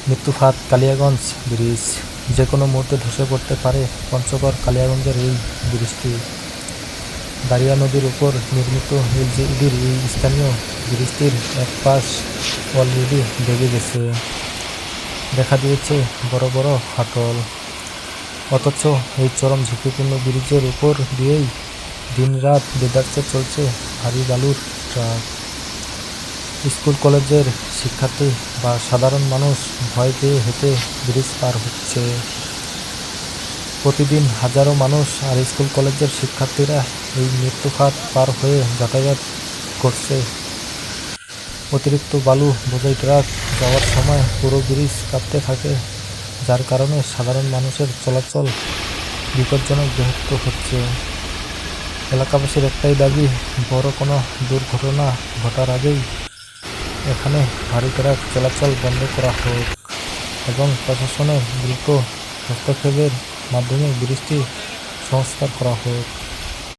মৃত্যুফাত Kaliaganj bridge যে কোনো মুহূর্তে ধসে পড়তে পারে পঞ্চগড় কালিয়াগঞ্জের এই ব্রিজটি। দারিয়া নদীর উপর নির্মিত এলজিইডির এই স্থানীয় ব্রিজটির এক পাশ অলরেডি ভেঙে গেছে, দেখা দিয়েছে বড় বড় ফাটল। অথচ এই চরম ঝুঁকিপূর্ণ ব্রিজের উপর দিয়েই দিনরাত দেদারসে চলছে ভারী বালুর ট্রাক। স্কুল কলেজের শিক্ষার্থী বা সাধারণ মানুষ ভয় পেয়ে হেঁটে ব্রিজ পার হচ্ছে। প্রতিদিন হাজারো মানুষ আর স্কুল কলেজের শিক্ষার্থীরা এই মৃত্যুফাত পার হয়ে যাতায়াত করছে। অতিরিক্ত বালু বোঝাই ট্রাক যাওয়ার সময় পুরো ব্রিজ কাঁপতে থাকে, যার কারণে সাধারণ মানুষের চলাচল বিপজ্জনক ব্যাহত হচ্ছে। এলাকাবাসীর একটাই দাবি, বড় কোনো দুর্ঘটনা ঘটার আগেই এখানে ভারী ট্রাক চলাচল বন্ধ করা হোক এবং প্রশাসনের দ্রুত হস্তক্ষেপের মাধ্যমে ব্রিজটি সংস্কার করা হোক।